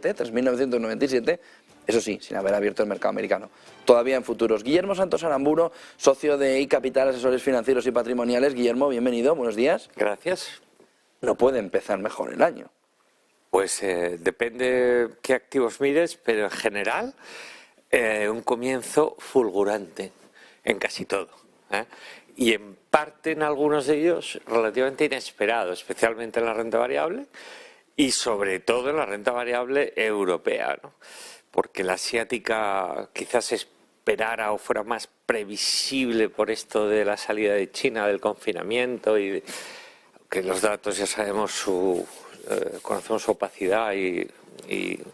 3.997, eso sí, sin haber abierto el mercado americano. Todavía en futuros. Guillermo Santos Aramburu, socio de iCapital, asesores financieros y patrimoniales. Guillermo, bienvenido, buenos días. Gracias. No puede empezar mejor el año. Pues depende qué activos mires, pero en general un comienzo fulgurante en casi todo. Y en parte en algunos de ellos relativamente inesperado, especialmente en la renta variable y sobre todo en la renta variable europea, ¿no? Porque la asiática quizás esperara o fuera más previsible por esto de la salida de China del confinamiento y que los datos ya sabemos conocemos su opacidad y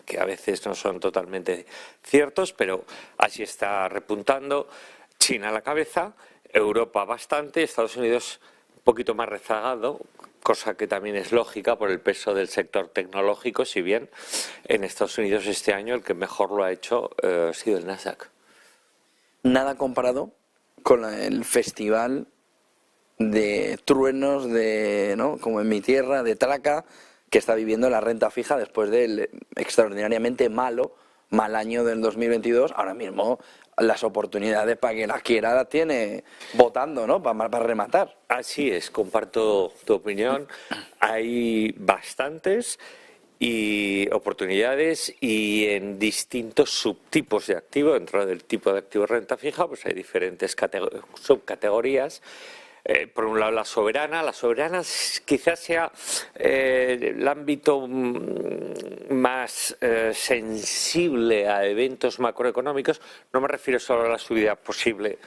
que a veces no son totalmente ciertos, pero así está repuntando. China a la cabeza, Europa bastante, Estados Unidos un poquito más rezagado, cosa que también es lógica por el peso del sector tecnológico, si bien en Estados Unidos este año el que mejor lo ha hecho ha sido el Nasdaq. Nada comparado con el festival de truenos, ¿no? Como en mi tierra, de Traca, que está viviendo la renta fija después del extraordinariamente mal año del 2022. Ahora mismo las oportunidades para quien las quiera las tiene votando, ¿no? Para rematar. Así es, comparto tu opinión. Hay bastantes y oportunidades y en distintos subtipos de activo. Dentro del tipo de activo de renta fija pues hay diferentes subcategorías. Por un lado la soberana quizás sea el ámbito más sensible a eventos macroeconómicos. No me refiero solo a la subida posible,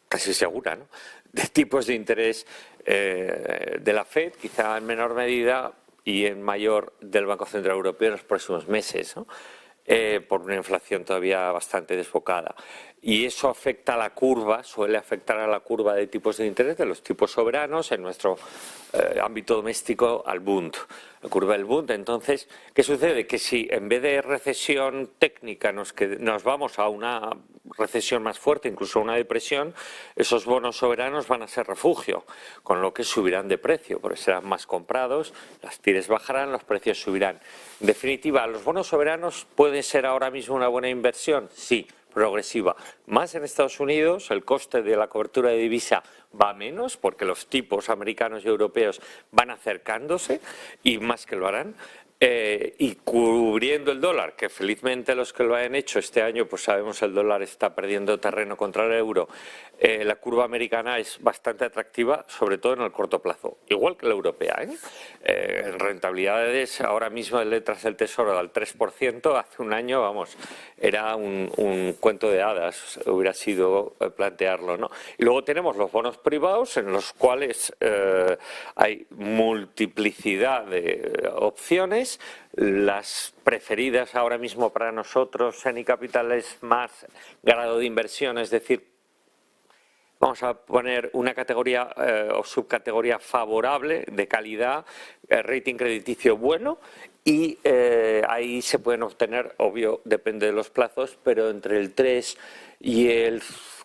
casi segura, ¿no?, de tipos de interés de la FED, quizá en menor medida, y en mayor del Banco Central Europeo en los próximos meses, ¿no?, por una inflación todavía bastante desbocada. Y eso afecta a la curva, suele afectar a la curva de tipos de interés de los tipos soberanos, en nuestro ámbito doméstico al Bund, la curva del Bund. Entonces, ¿qué sucede? Que si en vez de recesión técnica nos vamos a una recesión más fuerte, incluso a una depresión, esos bonos soberanos van a ser refugio, con lo que subirán de precio, porque serán más comprados, las tires bajarán, los precios subirán. En definitiva, ¿los bonos soberanos pueden ser ahora mismo una buena inversión? Sí, progresiva. Más en Estados Unidos, el coste de la cobertura de divisa va menos porque los tipos americanos y europeos van acercándose y más que lo harán. Y cubriendo el dólar, que felizmente los que lo hayan hecho este año, pues sabemos el dólar está perdiendo terreno contra el euro, la curva americana es bastante atractiva, sobre todo en el corto plazo, igual que la europea, en rentabilidades ahora mismo de letras del Tesoro al 3%, hace un año, vamos, era un cuento de hadas, hubiera sido plantearlo, ¿no? Y luego tenemos los bonos privados, en los cuales hay multiplicidad de opciones. Las preferidas ahora mismo para nosotros en iCapital es más grado de inversión, es decir, vamos a poner una categoría o subcategoría favorable de calidad, rating crediticio bueno, y ahí se pueden obtener, obvio, depende de los plazos, pero entre el 3 y el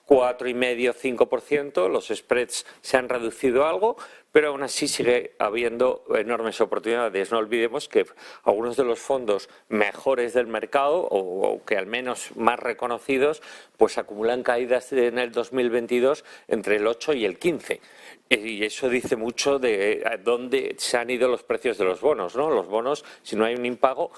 4,5-5%, los spreads se han reducido algo, pero aún así sigue habiendo enormes oportunidades. No olvidemos que algunos de los fondos mejores del mercado, o que al menos más reconocidos, pues acumulan caídas en el 2022 entre el 8 y el 15%. Y eso dice mucho de a dónde se han ido los precios de los bonos, ¿no? Los bonos, si no hay un impago,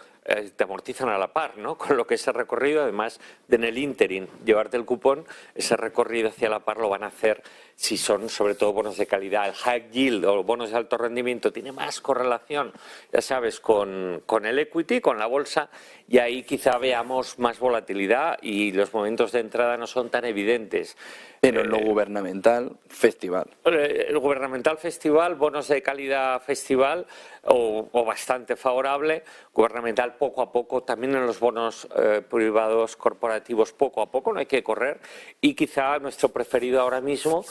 te amortizan a la par, ¿no? Con lo que ese recorrido, además de en el ínterin llevarte el cupón, ese recorrido hacia la par lo van a hacer si son sobre todo bonos de calidad. El high yield o bonos de alto rendimiento tiene más correlación, ya sabes, con el equity, con la bolsa, y ahí quizá veamos más volatilidad y los momentos de entrada no son tan evidentes. Pero en lo gubernamental, festival. El gubernamental festival, bonos de calidad festival o bastante favorable, gubernamental poco a poco, también en los bonos privados corporativos poco a poco, no hay que correr, y quizá nuestro preferido ahora mismo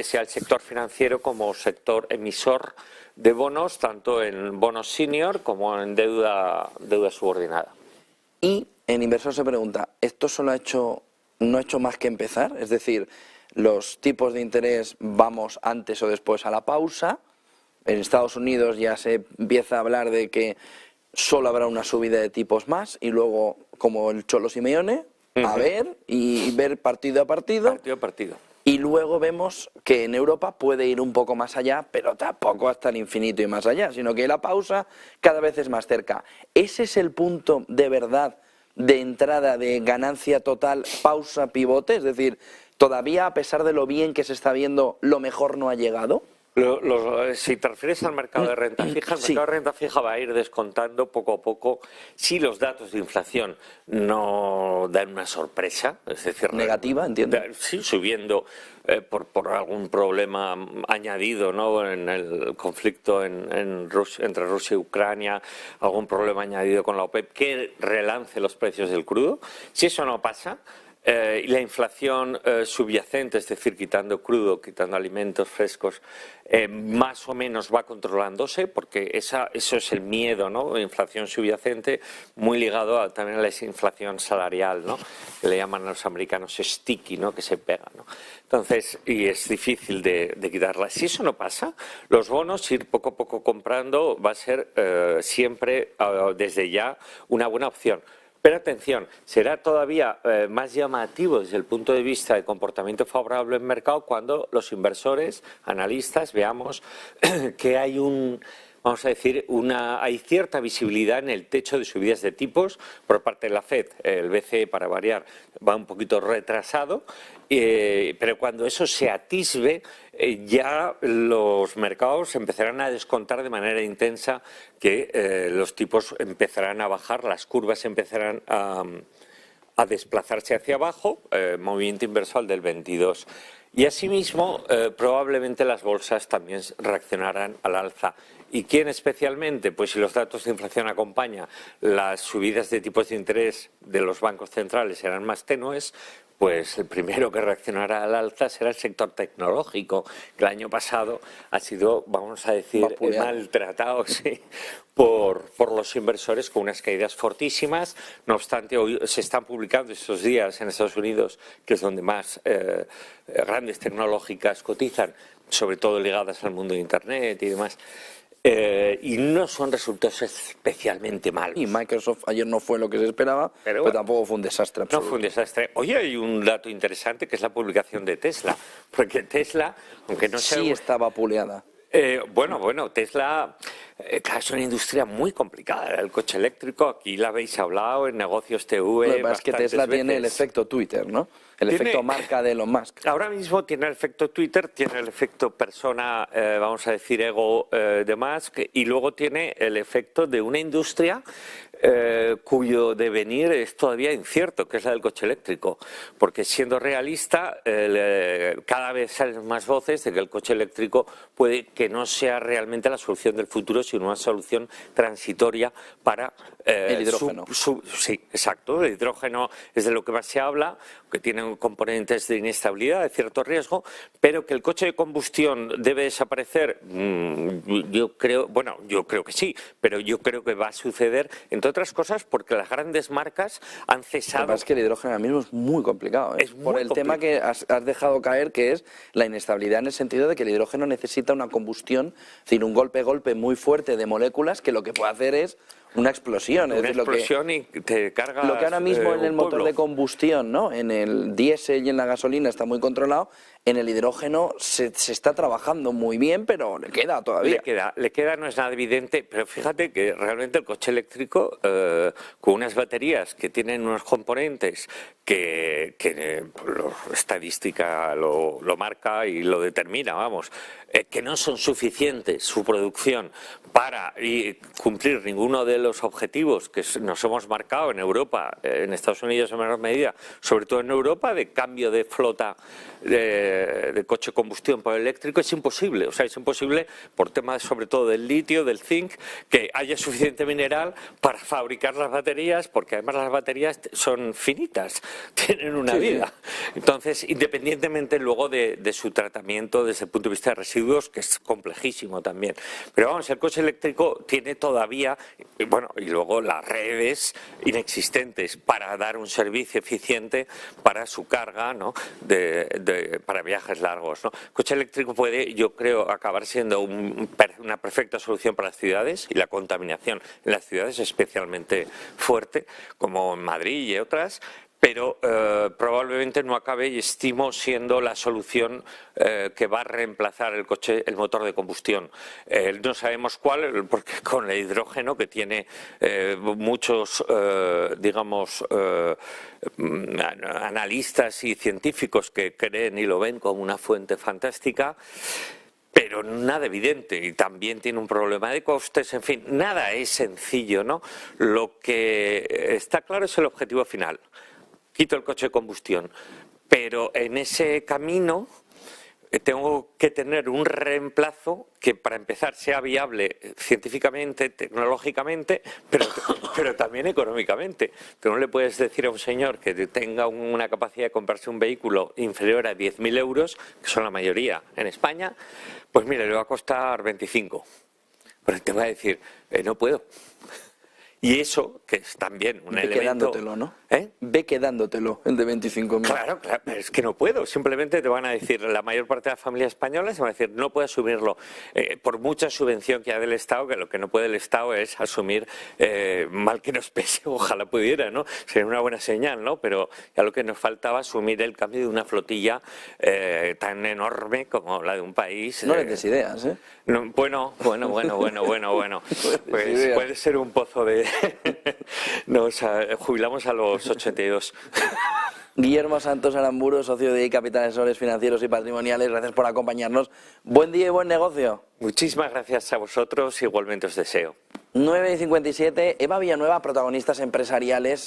sea el sector financiero como sector emisor de bonos, tanto en bonos senior como en deuda subordinada. Y en inversor se pregunta, ¿esto solo no ha hecho más que empezar? Es decir, los tipos de interés vamos antes o después a la pausa. En Estados Unidos ya se empieza a hablar de que solo habrá una subida de tipos más y luego, como el Cholo Simeone, a ver y ver partido a partido. Partido a partido. Y luego vemos que en Europa puede ir un poco más allá, pero tampoco hasta el infinito y más allá, sino que la pausa cada vez es más cerca. ¿Ese es el punto de verdad de entrada, de ganancia total, pausa, pivote? Es decir, ¿todavía a pesar de lo bien que se está viendo, lo mejor no ha llegado? Si te refieres al mercado de renta fija, el mercado de renta fija va a ir descontando poco a poco si los datos de inflación no dan una sorpresa, es decir, negativa, entiendo. Sí, subiendo por algún problema añadido, ¿no?, en el conflicto entre Rusia y Ucrania, algún problema añadido con la OPEP que relance los precios del crudo. Si eso no pasa, y la inflación subyacente, es decir, quitando crudo, quitando alimentos frescos, más o menos va controlándose, porque eso es el miedo, ¿no? Inflación subyacente, muy ligado también a la inflación salarial, ¿no? Que le llaman a los americanos sticky, ¿no?, que se pega, ¿no? Entonces, y es difícil de quitarla. Si eso no pasa, los bonos, ir poco a poco comprando, va a ser siempre, desde ya, una buena opción. Pero atención, será todavía más llamativo desde el punto de vista de comportamiento favorable en mercado cuando los inversores, analistas, veamos que hay vamos a decir, hay cierta visibilidad en el techo de subidas de tipos por parte de la FED. El BCE, para variar, va un poquito retrasado, pero cuando eso se atisbe, ya los mercados empezarán a descontar de manera intensa que los tipos empezarán a bajar, las curvas empezarán a desplazarse hacia abajo, movimiento inversor del 22. Y asimismo, probablemente las bolsas también reaccionarán al alza. ¿Y quién especialmente? Pues si los datos de inflación acompañan, las subidas de tipos de interés de los bancos centrales serán más tenues, pues el primero que reaccionará al alza será el sector tecnológico, que el año pasado ha sido, vamos a decir, maltratado, sí, por los inversores con unas caídas fortísimas. No obstante, hoy se están publicando estos días en Estados Unidos, que es donde más grandes tecnológicas cotizan, sobre todo ligadas al mundo de Internet y demás. Y no son resultados especialmente malos. Y Microsoft ayer no fue lo que se esperaba, pero bueno, tampoco fue un desastre absoluto. No fue un desastre. Hoy hay un dato interesante que es la publicación de Tesla, porque Tesla, aunque no sea... Sí estaba vapuleada. Bueno, Tesla es una industria muy complicada, el coche eléctrico, aquí la habéis hablado en Negocios TV. Lo que pasa es que Tesla tiene el efecto Twitter, ¿no? El efecto marca de Elon Musk. Ahora mismo tiene el efecto Twitter, tiene el efecto persona, vamos a decir, ego de Musk, y luego tiene el efecto de una industria cuyo devenir es todavía incierto, que es la del coche eléctrico. Porque siendo realista, cada vez salen más voces de que el coche eléctrico puede que no sea realmente la solución del futuro, sino una solución transitoria para... el hidrógeno. Sí, exacto. El hidrógeno es de lo que más se habla, que tiene componentes de inestabilidad, de cierto riesgo, pero que el coche de combustión debe desaparecer, yo creo que sí, pero yo creo que va a suceder, entre otras cosas, porque las grandes marcas han cesado... Lo que pasa es que el hidrógeno ahora mismo es muy complicado, ¿eh? Por el tema que has dejado caer, que es la inestabilidad en el sentido de que el hidrógeno necesita una combustión, es decir, un golpe muy fuerte de moléculas que lo que puede hacer es una explosión. Una explosión y te cargas lo que ahora mismo en el motor de combustión, ¿no?, en el diésel y en la gasolina está muy controlado, en el hidrógeno se está trabajando muy bien, pero le queda todavía. Le queda, no es nada evidente, pero fíjate que realmente el coche eléctrico, con unas baterías que tienen unos componentes que la estadística lo marca y lo determina, vamos, que no son suficientes su producción para cumplir ninguno de los objetivos que nos hemos marcado en Europa, en Estados Unidos en menor medida, sobre todo en Europa, de cambio de flota de coche combustión por eléctrico, es imposible. O sea, es imposible por temas sobre todo del litio, del zinc, que haya suficiente mineral para fabricar las baterías, porque además las baterías son finitas, tienen una vida. Entonces, independientemente luego de su tratamiento desde el punto de vista de residuos, que es complejísimo también. Pero vamos, el coche eléctrico tiene todavía, bueno, y luego las redes inexistentes para dar un servicio eficiente para su carga, ¿no? Para viajes largos, ¿no? El coche eléctrico puede, yo creo, acabar siendo una perfecta solución para las ciudades, y la contaminación en las ciudades es especialmente fuerte, como en Madrid y otras, pero probablemente no acabe, y estimo, siendo la solución que va a reemplazar el motor de combustión. No sabemos cuál, porque con el hidrógeno, que tiene muchos, digamos, analistas y científicos que creen y lo ven como una fuente fantástica, pero nada evidente, y también tiene un problema de costes, en fin, nada es sencillo, ¿no? Lo que está claro es el objetivo final. Quito el coche de combustión, pero en ese camino tengo que tener un reemplazo que, para empezar, sea viable científicamente, tecnológicamente, pero también económicamente. Tú no le puedes decir a un señor que tenga una capacidad de comprarse un vehículo inferior a 10.000 euros, que son la mayoría en España, pues mire, le va a costar 25. Pero te va a decir, no puedo. Y eso, que es también un elemento... Quedándotelo, ¿no? Ve quedándotelo, el de 25.000. Claro, pero es que no puedo. Simplemente te van a decir, la mayor parte de las familias españolas se van a decir, no puedo asumirlo. Por mucha subvención que haya del Estado, que lo que no puede el Estado es asumir, mal que nos pese, ojalá pudiera, ¿no? Sería una buena señal, ¿no? Pero ya lo que nos faltaba, asumir el cambio de una flotilla tan enorme como la de un país. No le des ideas, ¿eh? No, bueno. Pues puede ser un pozo de... Nos jubilamos a los 82. Guillermo Santos Aramburu, socio de Capital Asesores Financieros y Patrimoniales, gracias por acompañarnos. Buen día y buen negocio. Muchísimas gracias a vosotros, igualmente os deseo. 9:57, Eva Villanueva, protagonistas empresariales.